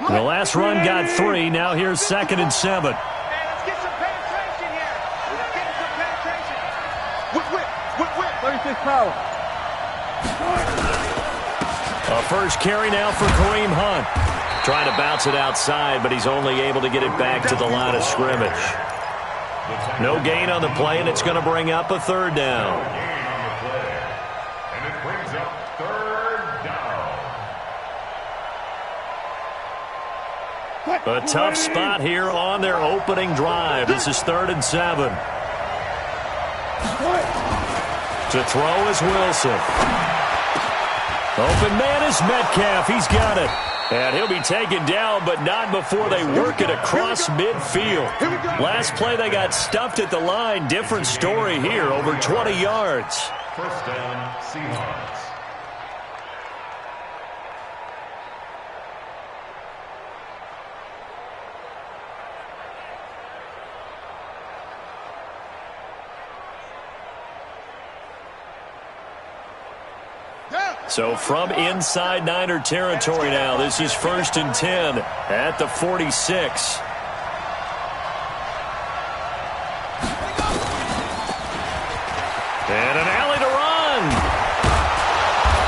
The last run got 3. Now here's 2nd and 7. Hey, let's get some penetration here. Let's get some penetration. Whip. 36 power. A first carry now for Kareem Hunt. Trying to bounce it outside, but he's only able to get it back to the line of scrimmage. No gain on the play, and it's going to bring up a 3rd down. And it brings up 3rd down. A tough spot here on their opening drive. This is 3rd and 7. To throw is Wilson. Open man is Metcalf. He's got it. And he'll be taken down, but not before they work it across midfield. Last play, they got stuffed at the line. Different story here, over 20 yards. 1st down, Seahawks. So from inside Niner territory now, this is 1st and 10 at the 46. And an alley to run.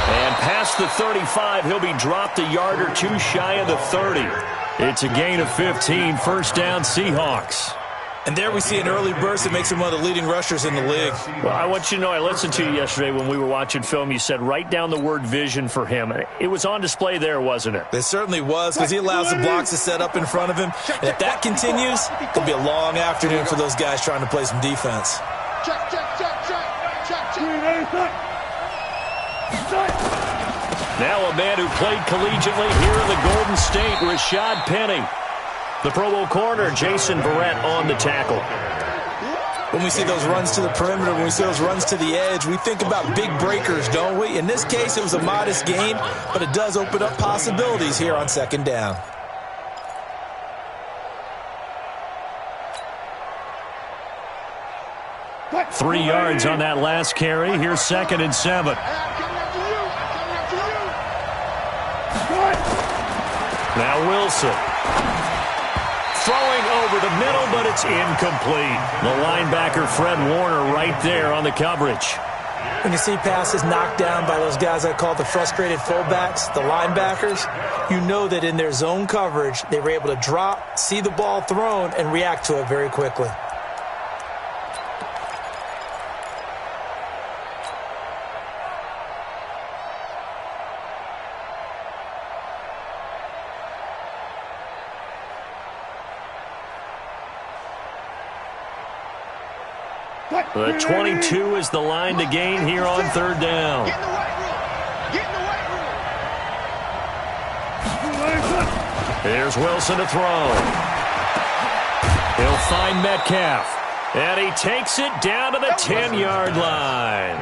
And past the 35, he'll be dropped a yard or 2 shy of the 30. It's a gain of 15, 1st down Seahawks. And there we see an early burst that makes him one of the leading rushers in the league. Well, I want you to know, I listened to you yesterday when we were watching film. You said write down the word vision for him. It was on display there, wasn't it? It certainly was, because he allows the blocks to set up in front of him. And if that continues, it'll be a long afternoon for those guys trying to play some defense. Check. Now a man who played collegiately here in the Golden State, Rashad Penny. The Pro Bowl corner, Jason Verrett, on the tackle. When we see those runs to the perimeter, when we see those runs to the edge, we think about big breakers, don't we? In this case, it was a modest gain, but it does open up possibilities here on 2nd down. Three yards on that last carry. Here's 2nd and 7. Now Wilson. Throwing over the middle, but it's incomplete. The linebacker, Fred Warner, right there on the coverage. When you see passes knocked down by those guys I call the frustrated fullbacks, the linebackers, you know that in their zone coverage, they were able to drop, see the ball thrown, and react to it very quickly. The 22 is the line to gain here on 3rd down. Get in the right room. Here's Wilson to throw. He'll find Metcalf. And he takes it down to the 10-yard line.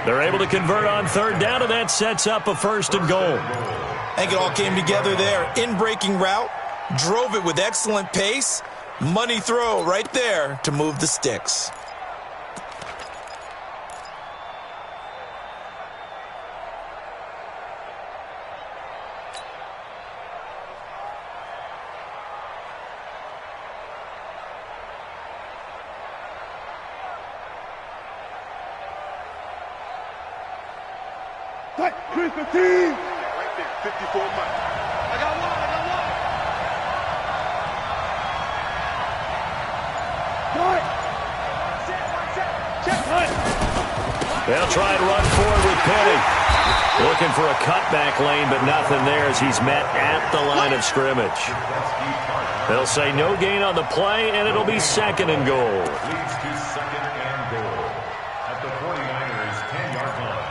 They're able to convert on 3rd down, and that sets up a 1st and goal. I think it all came together there. In-breaking route, drove it with excellent pace. Money throw right there to move the sticks. Right there, 54 months. I got one. They'll try and run forward with Penny. Looking for a cutback lane, but nothing there as he's met at the line of scrimmage. They'll say no gain on the play, and it'll be 2nd and goal. Leads to 2nd and goal at the 49ers' 10-yard line.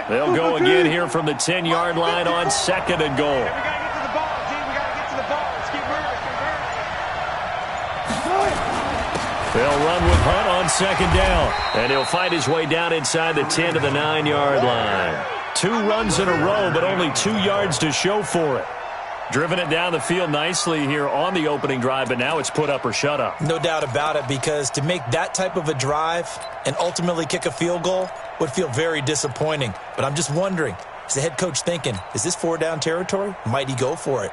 They'll go again here from the 10-yard line on 2nd and goal. We got to get to the ball, team. We got to get to the ball. Let's keep moving. They'll run with Hunt on second down. And he'll fight his way down inside the 10 to the 9-yard line. 2 runs in a row, but only 2 yards to show for it. Driven it down the field nicely here on the opening drive, but now it's put up or shut up. No doubt about it, because to make that type of a drive and ultimately kick a field goal would feel very disappointing. But I'm just wondering, is the head coach thinking, is this 4-down territory? Might he go for it?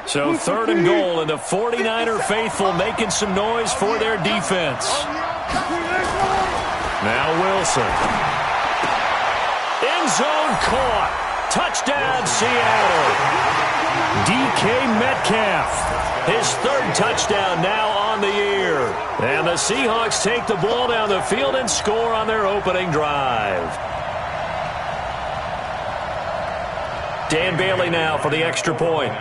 So 3rd and goal, and the 49er faithful making some noise for their defense. Now Wilson. End zone caught. Touchdown, Seattle. DK Metcalf. His 3rd touchdown now on the year. And the Seahawks take the ball down the field and score on their opening drive. Dan Bailey now for the extra point.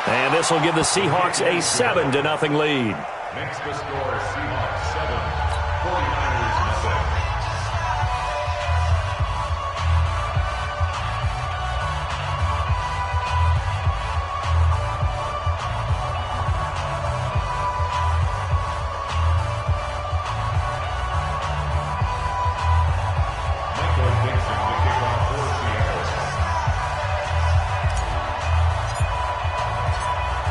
And this will give the Seahawks a 7-0 lead. Makes the score Seahawks 7, 49ers 0. Michael Dixon to kick off for Seattle.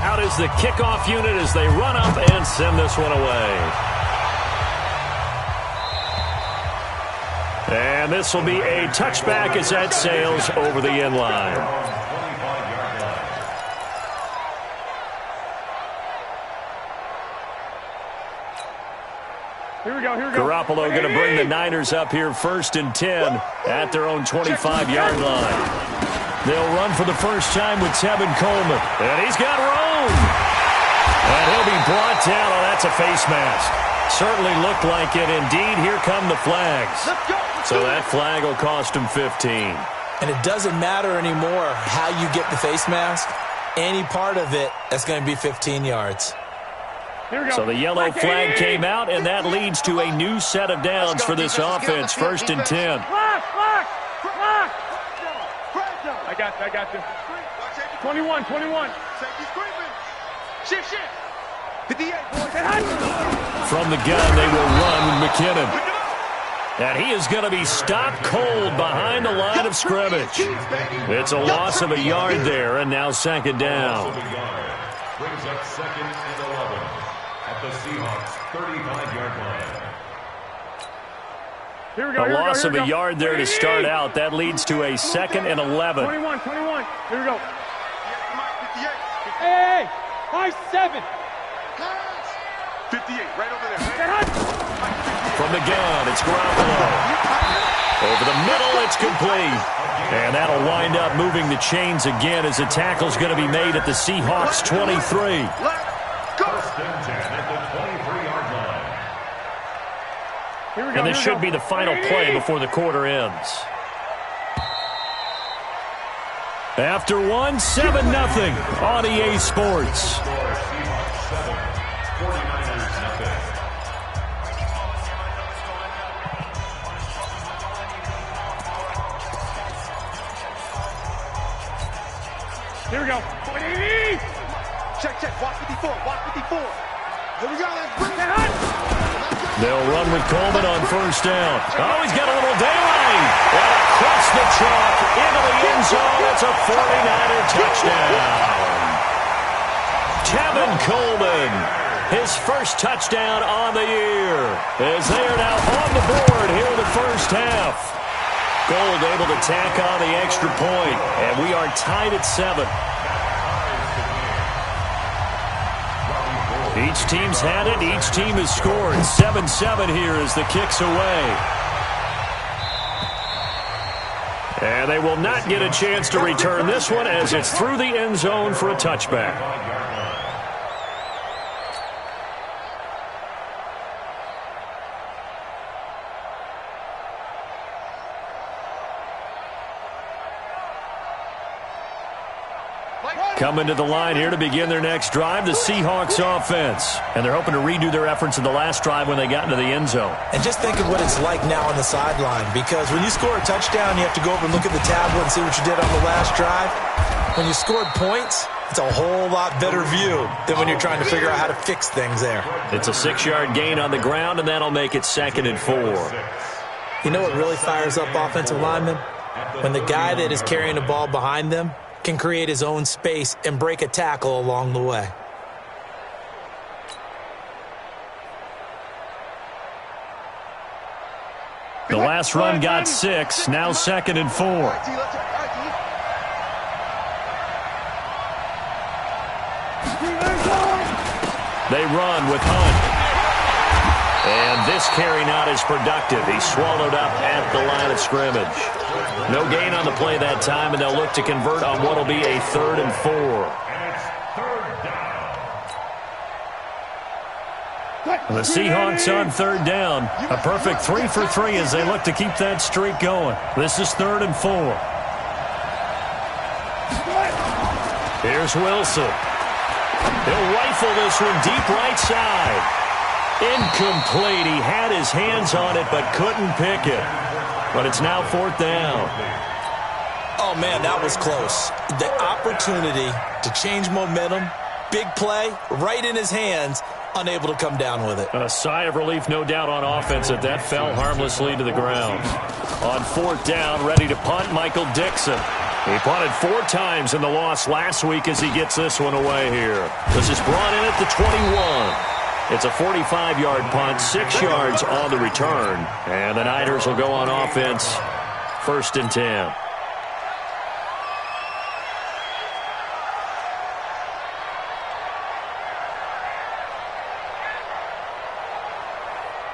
Out is the kickoff unit as they run up and send this one away. And this will be a touchback as that sails over the end line. Here we go. Garoppolo going to bring the Niners up here 1st and 10 at their own 25-yard line. They'll run for the first time with Tevin Coleman. And he's got room. And he'll be brought down. Oh, that's a face mask. Certainly looked like it. Indeed, here come the flags. So that flag will cost him 15. And it doesn't matter anymore how you get the face mask. Any part of it, that's going to be 15 yards. Here we go. So the yellow flag came out, and that leads to a new set of downs for this offense. 1st and 10. Block. I got you. 21. Shift. 58, boys. From the gun, they will run with McKinnon. And he is going to be stopped cold behind the line of scrimmage. It's a loss of a yard there, and now 2nd down. Brings up 2nd and 11 at the Seahawks 35-yard line. Here we go. A loss of a yard there to start out. That leads to a 2nd and 11. 21. Here we go. Hey! High 7. 58, right over there. From the gun, it's Garoppolo. Over the middle, it's complete. And that'll wind up moving the chains again as the tackle's going to be made at the Seahawks 23. First and 10 at the 23-yard line. Here we go. And this should be the final play before the quarter ends. After one, 7-0 on EA Sports. Here we go. Check. Watch 54. Here we go. Let's bring it on. They'll run with Coleman on 1st down. Oh, he's got a little daylight. And across the chalk into the end zone. It's a 49er touchdown. Tevin Coleman, his first touchdown on the year, as they are now on the board here in the first half. Gold able to tack on the extra point, and we are tied at 7. Each team's had it. Each team has scored. 7-7 here as the kick's away. And they will not get a chance to return this one as it's through the end zone for a touchback. Coming to the line here to begin their next drive, the Seahawks offense. And they're hoping to redo their efforts in the last drive when they got into the end zone. And just think of what it's like now on the sideline, because when you score a touchdown, you have to go over and look at the tablet and see what you did on the last drive. When you scored points, it's a whole lot better view than when you're trying to figure out how to fix things there. It's a 6-yard gain on the ground, and that'll make it 2nd and 4. You know what really fires up offensive linemen? When the guy that is carrying the ball behind them can create his own space and break a tackle along the way. The last run got 6, now 2nd and 4. They run with Hunt. And this carry not as productive. He's swallowed up at the line of scrimmage. No gain on the play that time, and they'll look to convert on what will be a 3rd and 4. The Seahawks on 3rd down. A perfect 3 for 3 as they look to keep that streak going. This is 3rd and 4. Here's Wilson. He'll rifle this one deep right side. Incomplete. He had his hands on it but couldn't pick it. But it's now 4th down. Oh, man, that was close. The opportunity to change momentum, big play, right in his hands, unable to come down with it. A sigh of relief, no doubt, on offense that fell harmlessly to the ground. On 4th down, ready to punt, Michael Dixon. He punted 4 times in the loss last week as he gets this one away here. This is brought in at the 21. It's a 45-yard punt, 6 yards on the return. And the Niners will go on offense, 1st and 10.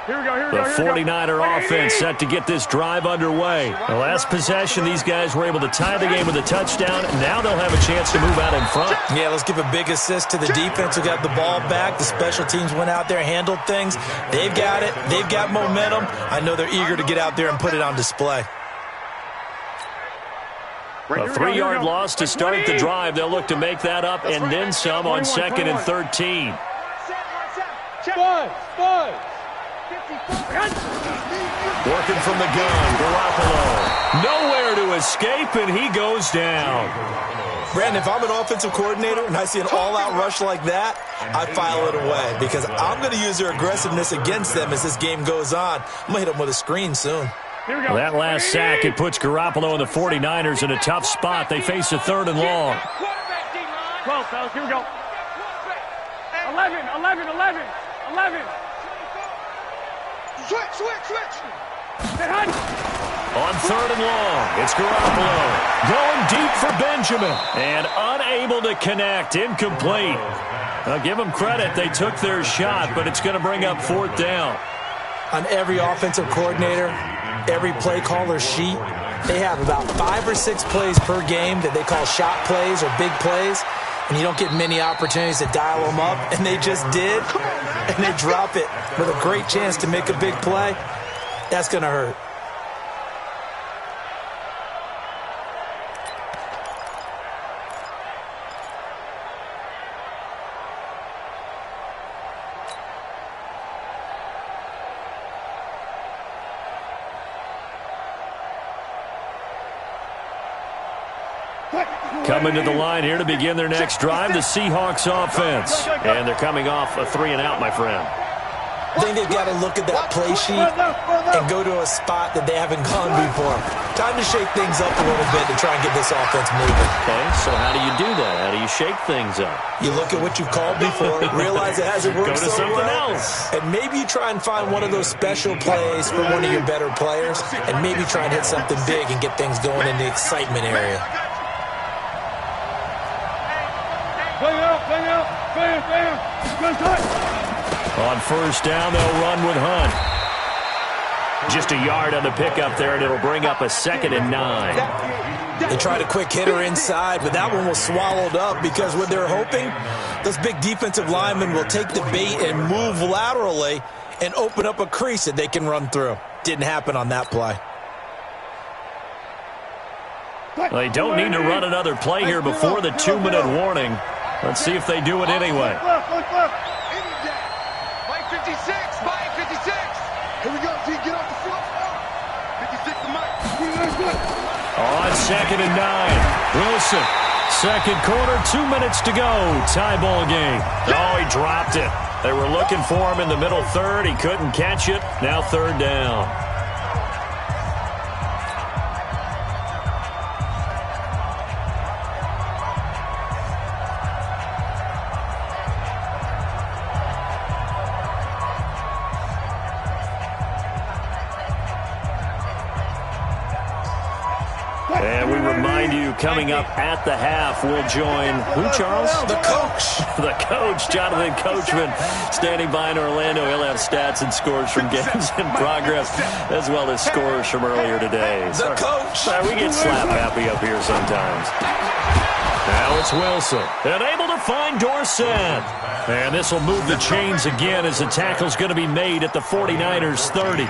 The 49er offense set to get this drive underway. The last possession, these guys were able to tie the game with a touchdown. Now they'll have a chance to move out in front. Yeah, let's give a big assist to the defense who got the ball back. The special teams went out there, handled things. They've got it. They've got momentum. I know they're eager to get out there and put it on display. A 3-yard loss to start the drive. They'll look to make that up and then some on 2nd and 13. Working from the gun, Garoppolo. Nowhere to escape, and he goes down. Brandon, if I'm an offensive coordinator and I see an all-out rush like that, I file it away because I'm going to use their aggressiveness against them as this game goes on. I'm going to hit them with a screen soon. Well, that last sack, it puts Garoppolo and the 49ers in a tough spot. They face a 3rd and long. 12, fellas, here we go. 11. Switch. On 3rd and long, it's Garoppolo. Going deep for Benjamin. And unable to connect. Incomplete. Now, give them credit. They took their shot, but it's going to bring up 4th down. On every offensive coordinator, every play caller sheet, they have about 5 or 6 plays per game that they call shot plays or big plays. And you don't get many opportunities to dial them up, and they just did, and they drop it with a great chance to make a big play. That's going to hurt. Coming to the line here to begin their next drive, the Seahawks offense. And they're coming off a 3-and-out, my friend. I think they've got to look at that play sheet and go to a spot that they haven't gone before. Time to shake things up a little bit to try and get this offense moving. Okay, so how do you do that? How do you shake things up? You look at what you've called before, realize it hasn't worked so well. Go to something else. And maybe you try and find one of those special plays for one of your better players, and maybe try and hit something big and get things going in the excitement area. On 1st down, they'll run with Hunt. Just a yard on the pickup there, and it'll bring up a 2nd and 9. They tried a quick hitter inside, but that one was swallowed up because what they're hoping, those big defensive linemen will take the bait and move laterally and open up a crease that they can run through. Didn't happen on that play. They don't need to run another play here before the 2-minute warning. Let's see if they do it anyway. Mike 56, Mike 56. Here we go, T, get off the floor. 56 to Mike. On 2nd and 9, Wilson. Second quarter, 2 minutes to go. Tie ball game. Oh, he dropped it. They were looking for him in the middle third. He couldn't catch it. Now 3rd down. And we remind you, coming up at the half, we'll join who, Charles? The coach. The coach, Jonathan Coachman, standing by in Orlando. He'll have stats and scores from games in progress, as well as scores from earlier today. The coach. We get slap happy up here sometimes. Now it's Wilson, and able to find Dorsett. And this will move the chains again as the tackle's going to be made at the 49ers 30.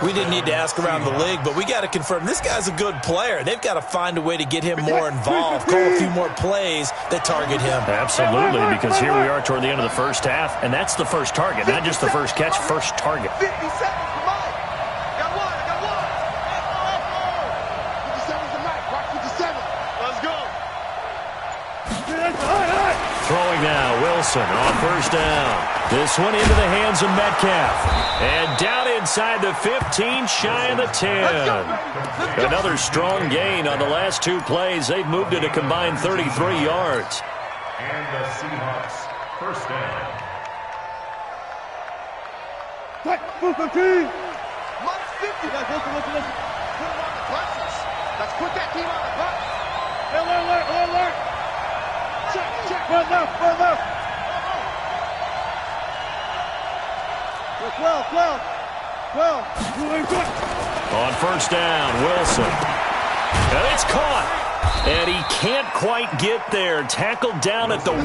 We didn't need to ask around the league, but we got to confirm this guy's a good player. They've got to find a way to get him more involved, call a few more plays that target him. Absolutely, because here we are toward the end of the first half, and that's the first target, not just the first catch, first target. 50 seconds, come on. Got one, I got one. 57's the Mike, Rock 57. Let's go. Throwing now, Wilson on 1st down. This one into the hands of Metcalf. And down inside the 15, shy of the 10. Another strong gain on the last 2 plays. They've moved it a combined 33 yards. And the Seahawks, 1st down. Mike 50. Let's put him on the buses. Let's put that team on the bus. Alert. Check. Well left. 12. On 1st down, Wilson. And it's caught. And he can't quite get there. Tackled down at the 1.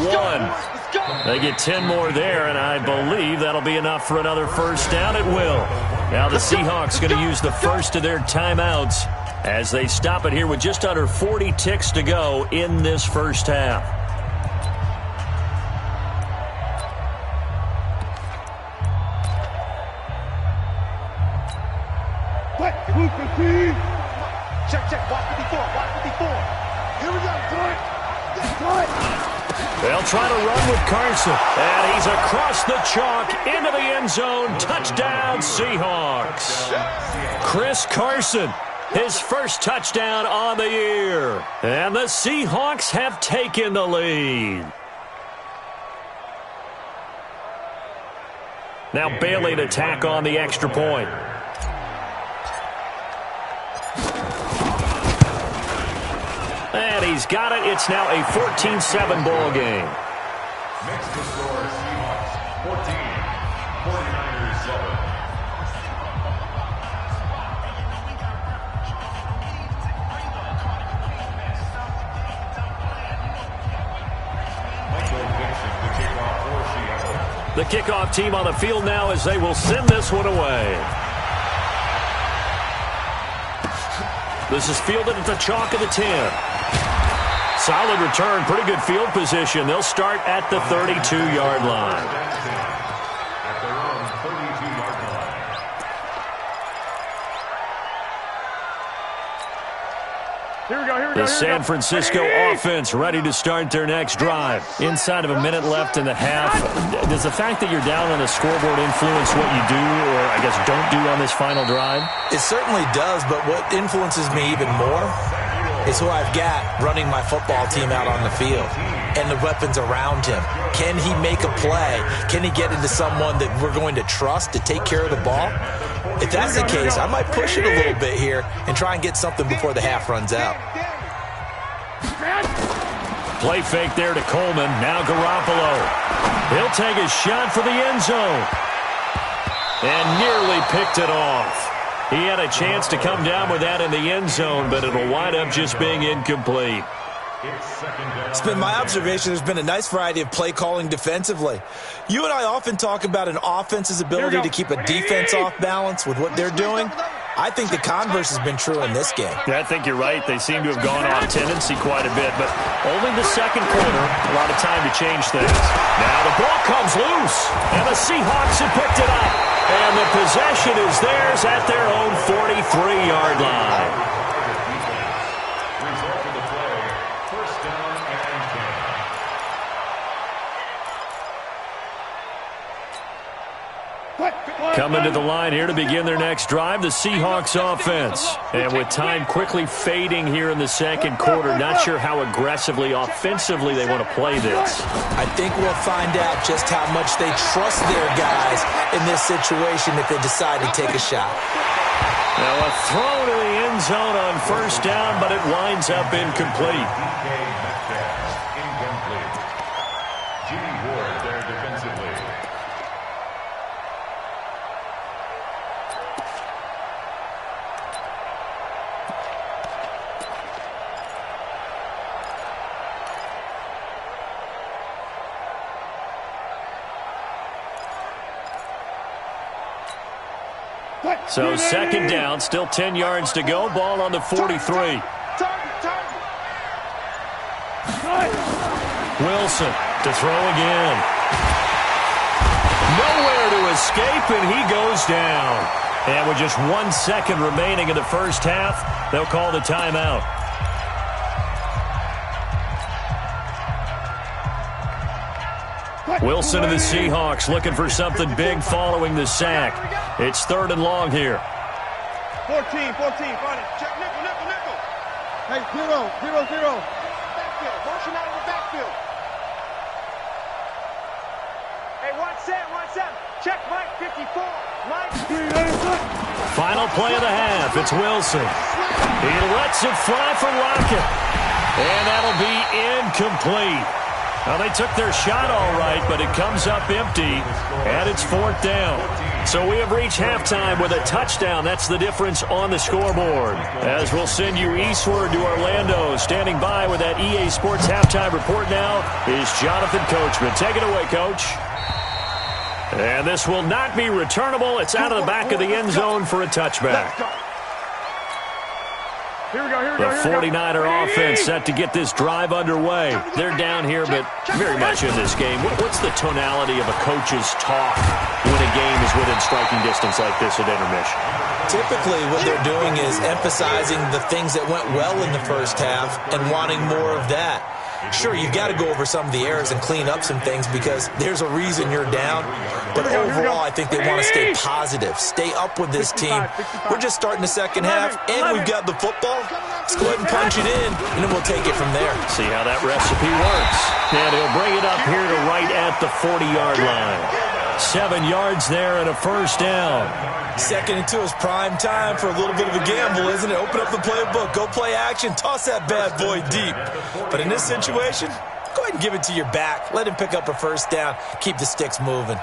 They get 10 more there, and I believe that'll be enough for another 1st down. It will. Now the Seahawks going to use the first of their timeouts as they stop it here with just under 40 ticks to go in this first half. Check. Watch 54. Here we go. They'll try to run with Carson. And he's across the chalk into the end zone. Touchdown, Seahawks. Chris Carson, his first touchdown on the year. And the Seahawks have taken the lead. Now Bailey to tack on the extra point. And he's got it. It's now a 14-7 ball game. Next to score, Seahawks 14, 49ers 7. Michael Vincent, the kickoff for Seattle. The kickoff team on the field now as they will send this one away. This is fielded at the chalk of the 10. Solid return, pretty good field position. They'll start at the 32-yard line. At their own 32-yard line. Here we go. The San Francisco offense ready to start their next drive. Inside of a minute left in the half. Does the fact that you're down on the scoreboard influence what you do, or I guess don't do on this final drive? It certainly does, but what influences me even more is who I've got running my football team out on the field and the weapons around him. Can he make a play? Can he get into someone that we're going to trust to take care of the ball? If that's the case, I might push it a little bit here and try and get something before the half runs out. Play fake there to Coleman. Now Garoppolo. He'll take a shot for the end zone. And nearly picked it off. He had a chance to come down with that in the end zone, but it'll wind up just being incomplete. It's been my observation there's been a nice variety of play calling defensively. You and I often talk about an offense's ability to keep a defense off balance with what they're doing. I think the converse has been true in this game. Yeah, I think you're right. They seem to have gone off tendency quite a bit, but only the second quarter, a lot of time to change things. Now the ball comes loose, and the Seahawks have picked it up. And the possession is theirs at their own 43-yard line. Coming to the line here to begin their next drive, the Seahawks offense. And with time quickly fading here in the second quarter, not sure how aggressively, offensively they want to play this. I think we'll find out just how much they trust their guys in this situation if they decide to take a shot. Now a throw to the end zone on first down, but it winds up incomplete. Incomplete. Jimmy Ward there defensively. So second down, still 10 yards to go. Ball on the 43. Wilson to throw again. Nowhere to escape, and he goes down. And with just 1 second remaining in the first half, they'll call the timeout. Wilson and the Seahawks looking for something big following the sack. It's 3rd and long here. 14, find it. Check nickel. Hey, 0. Backfield, motion out of the backfield. Hey, 1-7. Check Mike 54. Mike. Final play of the half. It's Wilson. He lets it fly for Lockett. And that'll be incomplete. Well, they took their shot all right, but it comes up empty, and it's 4th down. So we have reached halftime with a touchdown. That's the difference on the scoreboard. As we'll send you eastward to Orlando. Standing by with that EA Sports halftime report now is Jonathan Coachman. Take it away, Coach. And this will not be returnable. It's out of the back of the end zone for a touchback. The 49er offense set to get this drive underway. They're down here, but very much in this game. What's the tonality of a coach's talk when a game is within striking distance like this at intermission? Typically, what they're doing is emphasizing the things that went well in the first half and wanting more of that. Sure, you've got to go over some of the errors and clean up some things because there's a reason you're down. But overall, I think they want to stay positive, stay up with this team. We're just starting the second half, and we've got the football. Let's go ahead and punch it in, and then we'll take it from there. See how that recipe works. And he'll bring it up here to right at the 40-yard line. 7 yards there and a first down. 2nd and 2 is prime time for a little bit of a gamble, isn't it? Open up the playbook, go play action, toss that bad boy deep. But in this situation, go ahead and give it to your back. Let him pick up a first down. Keep the sticks moving.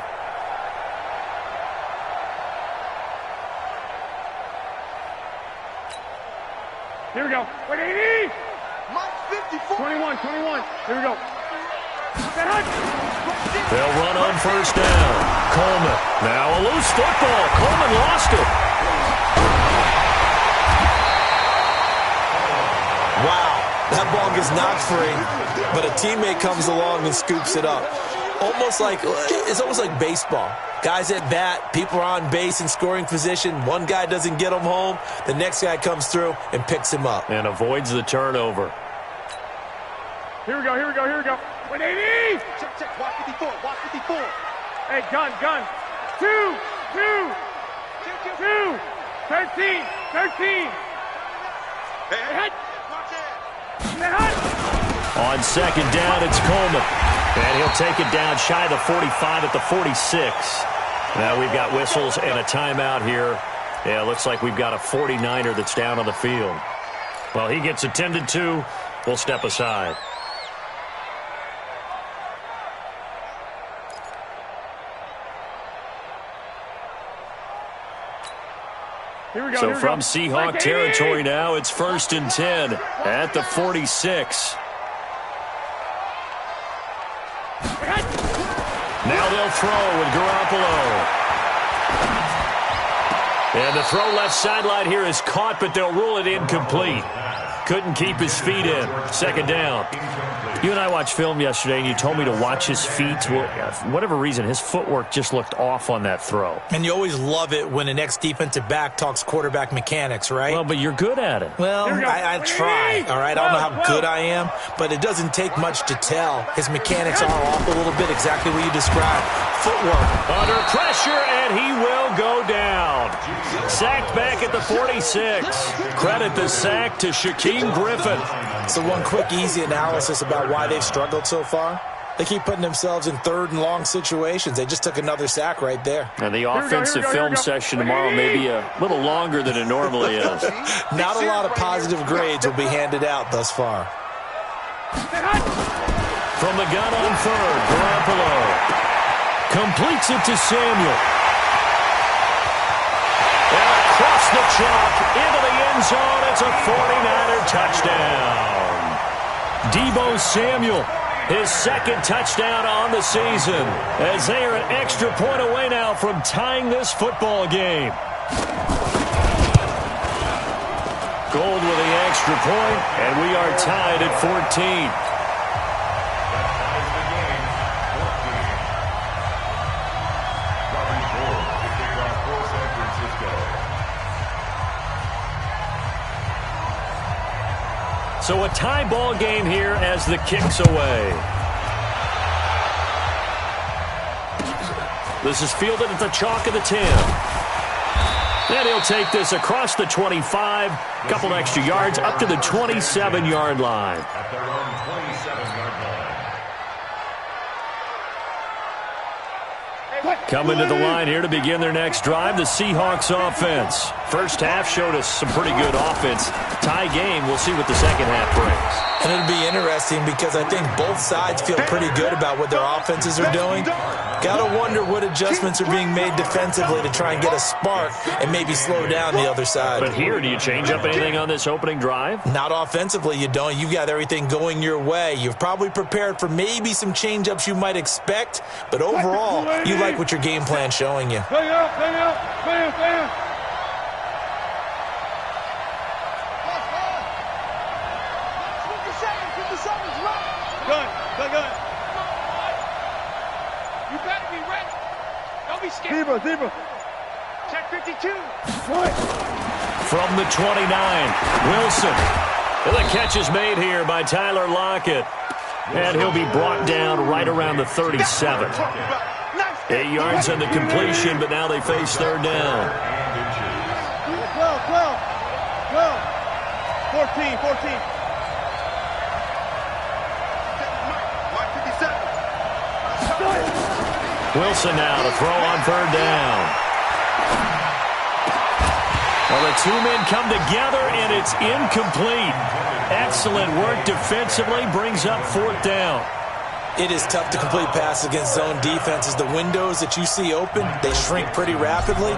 Here we go. 180. Mike 54. 21. Here we go. They'll run on first down. Coleman. Now a loose football. Coleman lost it. Wow. That ball gets knocked free, but a teammate comes along and scoops it up. It's almost like baseball. Guys at bat, people are on base in scoring position. One guy doesn't get him home. The next guy comes through and picks him up. And avoids the turnover. Here we go. 180. Check. Watch 54. Hey, gun. 2. 13. Hey. On second down, it's Coleman. And he'll take it down shy of the 45 at the 46. Now we've got whistles and a timeout here. Yeah, it looks like we've got a 49er that's down on the field. Well, he gets attended to. We'll step aside. So from Seahawk territory now, it's 1st and 10 at the 46. Now they'll throw with Garoppolo. And the throw left sideline here is caught, but they'll rule it incomplete. Couldn't keep his feet in. Second down. You and I watched film yesterday, and you told me to watch his feet. For whatever reason, his footwork just looked off on that throw. And you always love it when an ex-defensive back talks quarterback mechanics, right? Well, but you're good at it. Well, I try, all right? I don't know how good I am, but it doesn't take much to tell. His mechanics are off a little bit, exactly what you described. Footwork. Under pressure, and he will go down. Sacked back at the 46. Credit the sack to Shaquem Griffin. So one quick, easy analysis about why they've struggled so far. They keep putting themselves in third and long situations. They just took another sack right there. And the offensive film session tomorrow may be a little longer than it normally is. Not a lot of positive grades will be handed out thus far. From the gun on third, Garoppolo completes it to Samuel. And across the chalk into the end zone, it's a 49er touchdown. Deebo Samuel, his second touchdown on the season, as they are an extra point away now from tying this football game. Gold with the extra point, and we are tied at 14. So a tie ball game here as the kick's away. This is fielded at the chalk of the 10. And he'll take this across the 25, couple extra yards up to the 27-yard line. At their own 27-yard line. Coming to the line here to begin their next drive, the Seahawks offense. First half showed us some pretty good offense. Tie game, we'll see what the second half brings. And it'll be interesting because I think both sides feel pretty good about what their offenses are doing. Gotta wonder what adjustments are being made defensively to try and get a spark and maybe slow down the other side. But here, do you change up anything on this opening drive? Not offensively, you don't. You've got everything going your way. You've probably prepared for maybe some change-ups you might expect, but overall, you like what your game plan's showing you. Bang out, bang out, bang, bang. Gun. You better be ready. Don't be scared. Zebra. Check 52. From the 29, Wilson. And the catch is made here by Tyler Lockett. And he'll be brought down right around the 37. 8 yards on the completion, but now they face third down. 12. 14. Wilson now to throw on third down. Well, the two men come together, and it's incomplete. Excellent work defensively, brings up fourth down. It is tough to complete passes against zone defenses. The windows that you see open, they shrink pretty rapidly.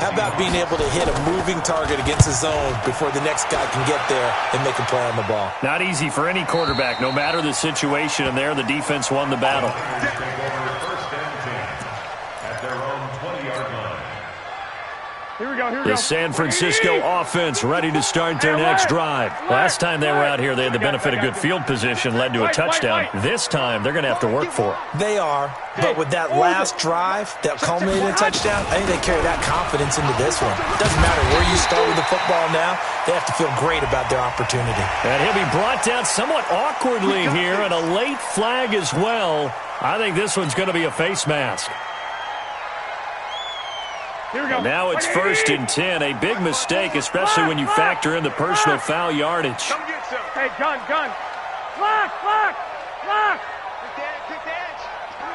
How about being able to hit a moving target against the zone before the next guy can get there and make a play on the ball? Not Not easy for any quarterback, no matter the situation, and there the defense won the battle. Here we go. The San Francisco offense ready to start their next drive. Last time they were out here, they had the benefit of good field position, led to a touchdown. This time, they're going to have to work for it. They are, but with that last drive that culminated in a touchdown, I think they carry that confidence into this one. Doesn't matter where you start with the football now, they have to feel great about their opportunity. And he'll be brought down somewhat awkwardly here, and a late flag as well. I think this one's going to be a face mask. Now it's 1st and 10, a big mistake, especially when you factor in the personal foul yardage. Hey, gun. Lock. Good dance.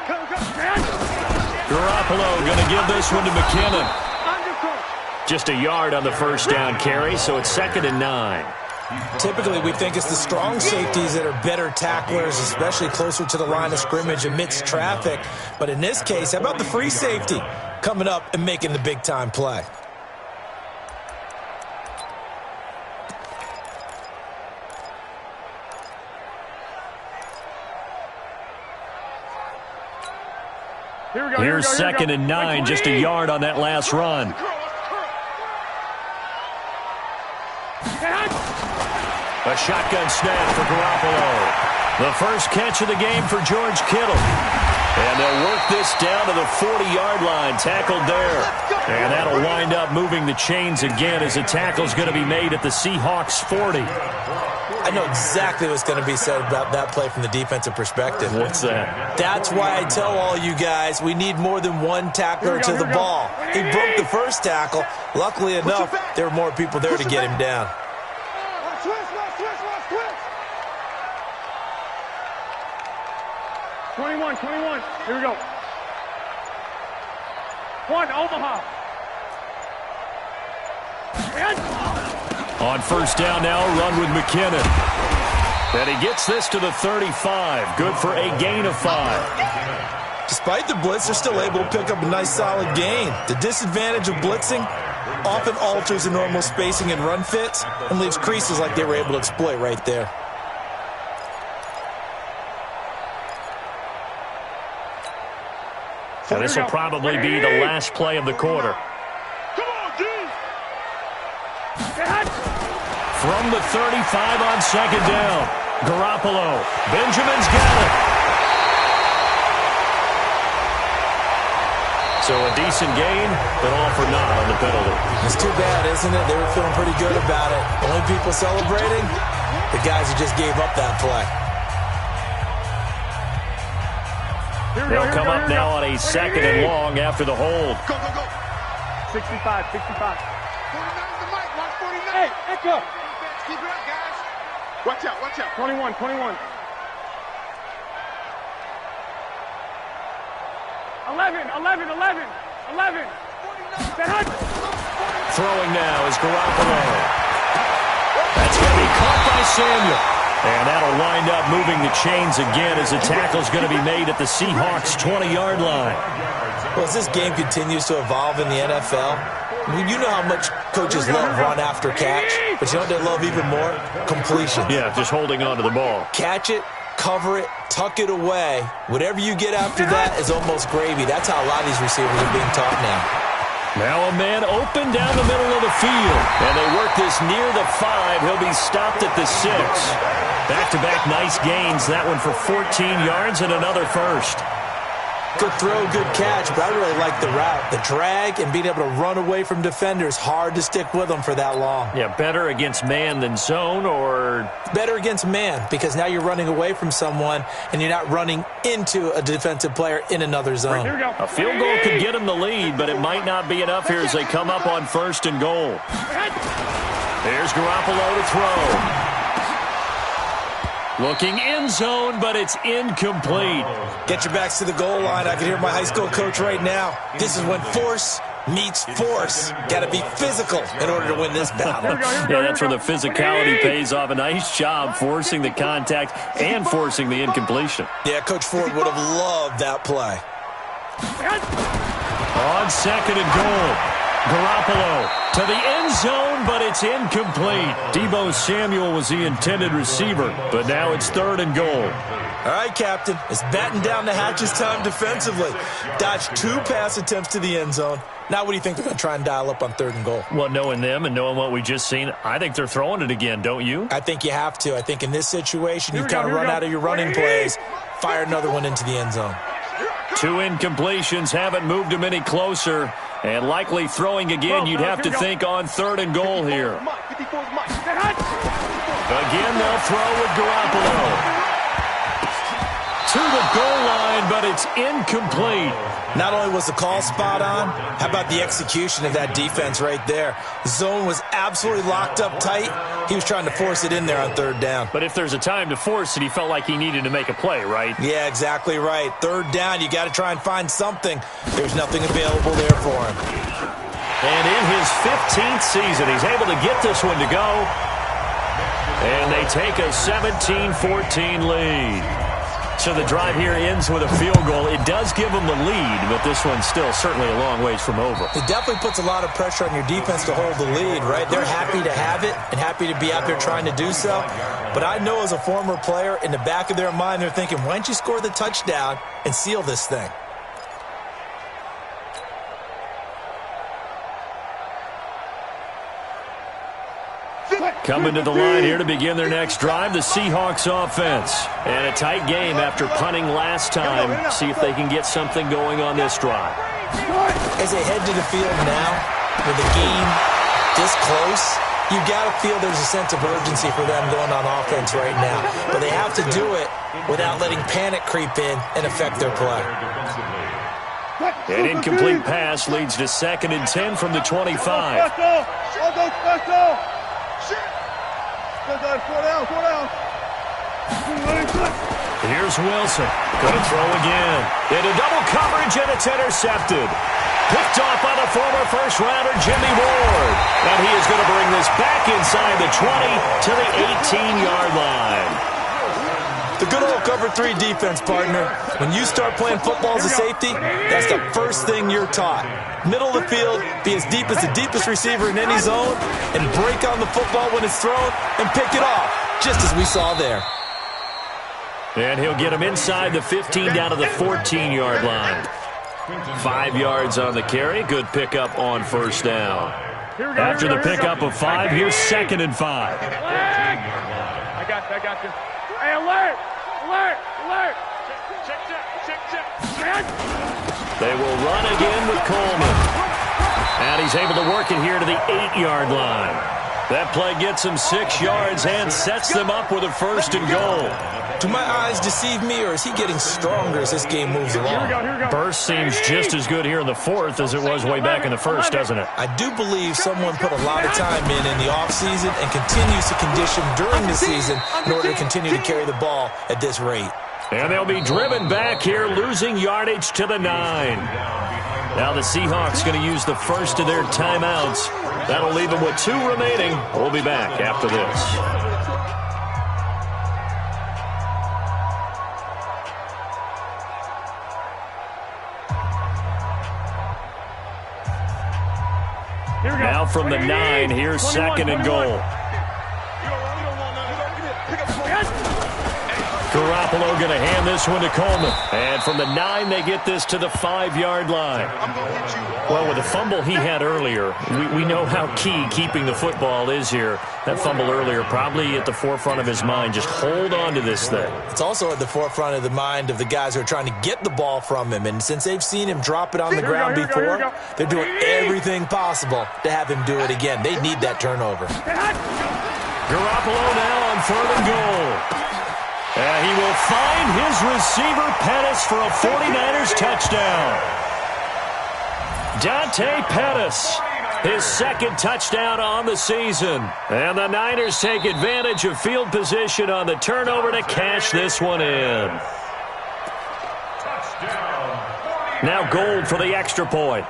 Come. Garoppolo going to give this one to McKinnon. Just a yard on the first down carry, so it's 2nd and 9. Typically, we think it's the strong safeties that are better tacklers, especially closer to the line of scrimmage amidst traffic. But in this case, how about the free safety coming up and making the big-time play? Here's 2nd and 9, just a yard on that last run. A shotgun snap for Garoppolo. The first catch of the game for George Kittle. And they'll work this down to the 40-yard line, tackled there. And that'll wind up moving the chains again as the tackle's going to be made at the Seahawks 40. I know exactly what's going to be said about that play from the defensive perspective. What's that? That's why I tell all you guys we need more than one tackler to the ball. He broke the first tackle. Luckily enough, there were more people there to get him down. Switch. 21. Here we go. One, Omaha. On first down now, run with McKinnon. And he gets this to the 35. Good for a gain of 5. Despite the blitz, they're still able to pick up a nice solid gain. The disadvantage of blitzing often alters the normal spacing and run fits and leaves creases like they were able to exploit right there. So this will probably be the last play of the quarter. Come on, D. From the 35 on second down, Garoppolo. Benjamin's got it. So a decent gain, but all for naught on the penalty. It's too bad, isn't it? They were feeling pretty good about it. Only people celebrating, the guys who just gave up that play. They'll come up now on a second and long after the hold. Go. 65. 49 the mic. Watch 49. Hey, echo. Keep it up, guys. Watch out. 21. 11. Throwing now is Garoppolo. That's going to be caught by Samuel. And that'll wind up moving the chains again as the tackle's going to be made at the Seahawks 20-yard line. Well, as this game continues to evolve in the NFL, I mean, you know how much coaches love run after catch, but you know what they love even more? Completion. Yeah, just holding on to the ball. Catch it, cover it, tuck it away. Whatever you get after that is almost gravy. That's how a lot of these receivers are being taught now. Now a man open down the middle of the field. And they work this near the 5. He'll be stopped at the 6. Back-to-back nice gains. That one for 14 yards and another first. Good throw, good catch, but I really like the route. The drag and being able to run away from defenders, hard to stick with them for that long. Yeah, better against man than zone, or? Better against man, because now you're running away from someone and you're not running into a defensive player in another zone. Here we go. A field goal could get them the lead, but it might not be enough here as they come up on first and goal. There's Garoppolo to throw. Looking end zone, but it's incomplete. Get your backs to the goal line. I can hear my high school coach right now. This is when force meets force. Got to be physical in order to win this battle. Yeah, that's where the physicality pays off. A nice job forcing the contact and forcing the incompletion. Yeah, Coach Ford would have loved that play. On second and goal. Garoppolo to the end zone, but it's incomplete. Deebo Samuel was the intended receiver, but now it's third and goal. All right, Captain. It's batten down the hatches time defensively. Dodged 2 pass attempts to the end zone. Now what do you think they're going to try and dial up on third and goal? Well, knowing them and knowing what we just seen, I think they're throwing it again, don't you? I think you have to. I think in this situation, you kind of run out of your running plays, fire another one into the end zone. 2 incompletions haven't moved him any closer. And likely throwing again, you'd have to think on third and goal here. Again, they'll throw with Garoppolo. To the goal line, but it's incomplete. Not only was the call spot on, how about the execution of that defense right there? The zone was absolutely locked up tight. He was trying to force it in there on third down. But if there's a time to force it, he felt like he needed to make a play, right? Yeah, exactly right. Third down, you got to try and find something. There's nothing available there for him. And in his 15th season, he's able to get this one to go. And they take a 17-14 lead. So the drive here ends with a field goal. It does give them the lead, but this one's still certainly a long ways from over. It definitely puts a lot of pressure on your defense to hold the lead, right? They're happy to have it and happy to be out there trying to do so. But I know as a former player, in the back of their mind, they're thinking, why don't you score the touchdown and seal this thing? Coming to the line here to begin their next drive, the Seahawks offense. And a tight game after punting last time. See if they can get something going on this drive. As they head to the field now, with the game this close, you got to feel there's a sense of urgency for them going on offense right now. But they have to do it without letting panic creep in and affect their play. An incomplete pass leads to 2nd and 10 from the 25. Here's Wilson. Going to throw again. Into double coverage, and it's intercepted. Picked off by the former first-rounder Jimmy Ward. And he is going to bring this back inside the 20 to the 18-yard line. The good old cover 3 defense, partner. When you start playing football as a safety, that's the first thing you're taught. Middle of the field, be as deep as the deepest receiver in any zone, and break on the football when it's thrown and pick it off, just as we saw there. And he'll get him inside the 15 down to the 14-yard line. 5 yards on the carry. Good pickup on first down. After the pickup of 5, here's 2nd and 5. I got you. Hey, alert! Check. They will run again with Coleman. And he's able to work it here to the 8-yard line. That play gets him 6 yards and sets them up with a 1st and goal. Do my eyes deceive me, or is he getting stronger as this game moves along? Burst seems just as good here in the 4th as it was way back in the 1st, doesn't it? I do believe someone put a lot of time in the offseason and continues to condition during the season in order to continue to carry the ball at this rate. And they'll be driven back here, losing yardage to the 9. Now the Seahawks going to use the first of their timeouts. That'll leave them with 2 remaining. We'll be back after this. Now from the 9, here's 2nd and goal. Garoppolo going to hand this one to Coleman. And from the 9, they get this to the 5-yard line. Well, with the fumble he had earlier, we know how key keeping the football is here. That fumble earlier probably at the forefront of his mind. Just hold on to this thing. It's also at the forefront of the mind of the guys who are trying to get the ball from him. And since they've seen him drop it on the ground before, they're doing everything possible to have him do it again. They need that turnover. Garoppolo now on 3rd and goal. And he will find his receiver, Pettis, for a 49ers touchdown. Dante Pettis, his 2nd touchdown on the season. And the Niners take advantage of field position on the turnover to cash this one in. Now Gold for the extra point.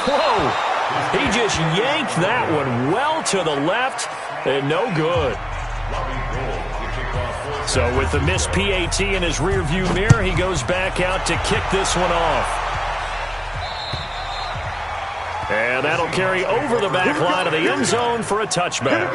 Whoa! He just yanked that one well to the left, and no good. So with the missed PAT in his rearview mirror, he goes back out to kick this one off. And that'll carry over the back line of the end zone for a touchback.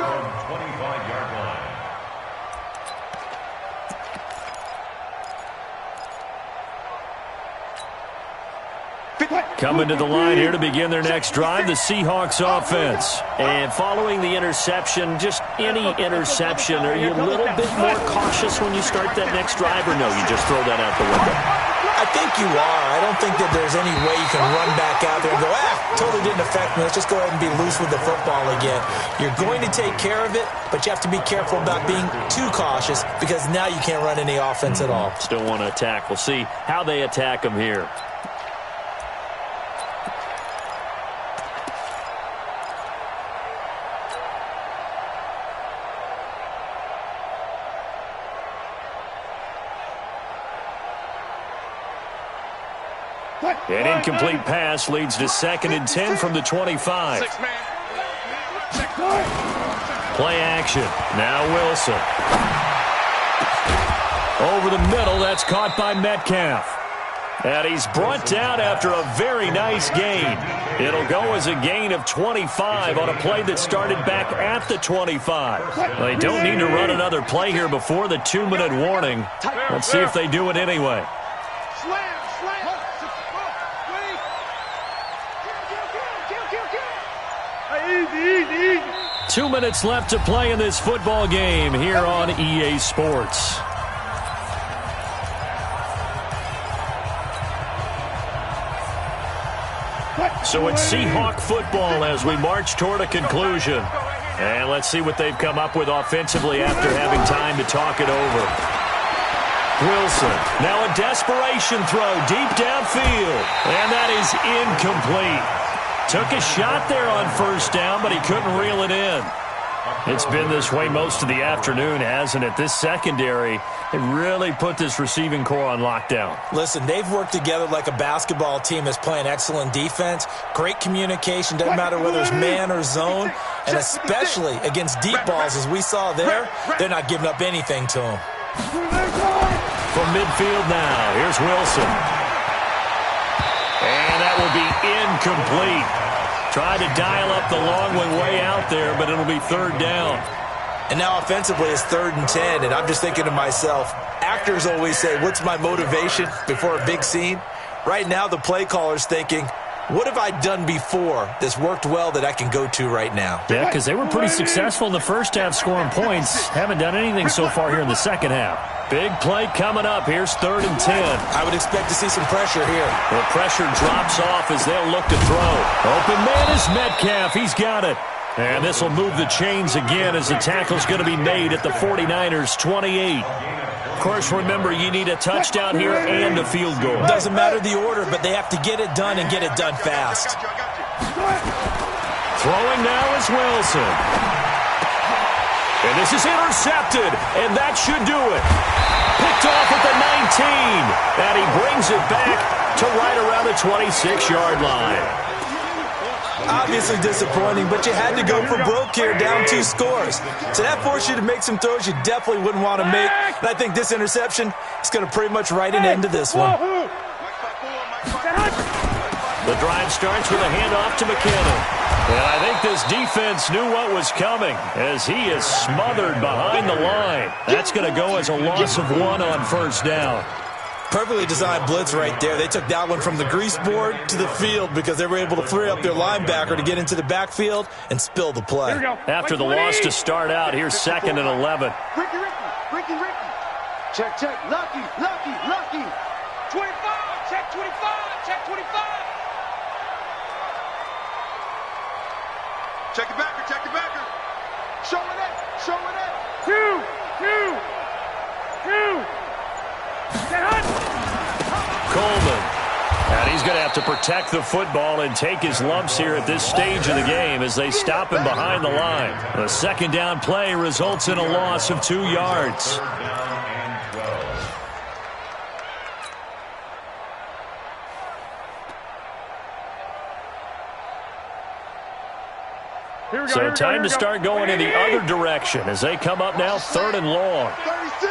Coming to the line here to begin their next drive, the Seahawks offense. And following the interception, just any interception, are you a little bit more cautious when you start that next drive, or no, you just throw that out the window? I think you are. I don't think that there's any way you can run back out there and go, totally didn't affect me. Let's just go ahead and be loose with the football again. You're going to take care of it, but you have to be careful about being too cautious because now you can't run any offense at all. Still want to attack. We'll see how they attack them here. An incomplete pass leads to 2nd and 10 from the 25. Play action. Now Wilson. Over the middle, that's caught by Metcalf. And he's brought down after a very nice gain. It'll go as a gain of 25 on a play that started back at the 25. They don't need to run another play here before the 2-minute warning. Let's see if they do it anyway. Easy. 2 minutes left to play in this football game here on EA Sports. So it's Seahawk football as we march toward a conclusion. And let's see what they've come up with offensively after having time to talk it over. Wilson, now a desperation throw deep downfield. And that is incomplete. Took a shot there on first down, but he couldn't reel it in. It's been this way most of the afternoon, hasn't it? This secondary, they really put this receiving core on lockdown. Listen, they've worked together like a basketball team that's playing excellent defense. Great communication, doesn't matter whether it's man or zone. And especially against deep balls, as we saw there, they're not giving up anything to them. From midfield now, here's Wilson. And that will be incomplete. Tried to dial up the long one way out there, but it'll be third down. And now offensively it's 3rd and 10, and I'm just thinking to myself, actors always say, what's my motivation before a big scene? Right now the play caller's thinking, what have I done before that's worked well that I can go to right now? Yeah, because they were pretty successful in the first half scoring points. Haven't done anything so far here in the second half. Big play coming up. Here's 3rd and 10. I would expect to see some pressure here. The pressure drops off as they'll look to throw. Open man is Metcalf. He's got it. And this will move the chains again as the tackle's going to be made at the 49ers' 28. Of course, remember, you need a touchdown here and a field goal. Doesn't matter the order, but they have to get it done and get it done fast. Throwing now is Wilson. And this is intercepted, and that should do it. Picked off at the 19, and he brings it back to right around the 26-yard line. Obviously disappointing, but you had to go for broke here, down 2 scores. So that forced you to make some throws you definitely wouldn't want to make. And I think this interception is going to pretty much write an end to this one. The drive starts with a handoff to McKinnon. And I think this defense knew what was coming as he is smothered behind the line. That's going to go as a loss of 1 on first down. Perfectly designed blitz right there. They took that one from the grease board to the field because they were able to free up their linebacker to get into the backfield and spill the play. After the loss to start out, here's 2nd and 11. Ricky. Check. Lucky. 25. Check 25. Check the backer. Showing it. 2. Coleman. And he's going to have to protect the football and take his lumps here at this stage of the game as they stop him behind the line. The 2nd down play results in a loss of 2 yards. So time to start going in the other direction as they come up now 3rd and long. 36.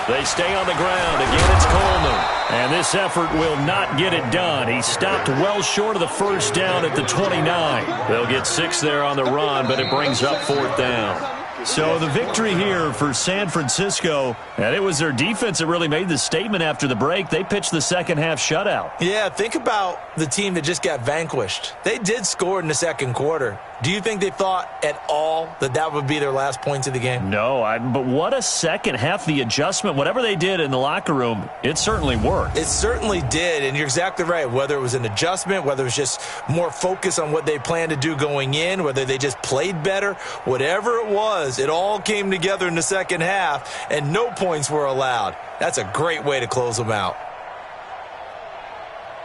They stay on the ground. Again, it's Coleman. And this effort will not get it done. He stopped well short of the first down at the 29. They'll get 6 there on the run, but it brings up 4th down. So the victory here for San Francisco, and it was their defense that really made the statement after the break. They pitched the second half shutout. Yeah, think about the team that just got vanquished. They did score in the second quarter. Do you think they thought at all that that would be their last points of the game? No, but what a second half. The adjustment, whatever they did in the locker room, it certainly worked. It certainly did, and you're exactly right. Whether it was an adjustment, whether it was just more focus on what they planned to do going in, whether they just played better, whatever it was, it all came together in the second half, and no points were allowed. That's a great way to close them out.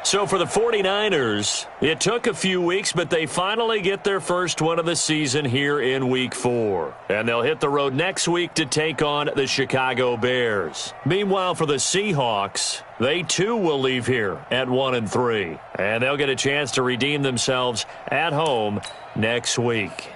So for the 49ers, it took a few weeks, but they finally get their first one of the season here in Week 4. And they'll hit the road next week to take on the Chicago Bears. Meanwhile, for the Seahawks, they too will leave here at 1-3. And they'll get a chance to redeem themselves at home next week.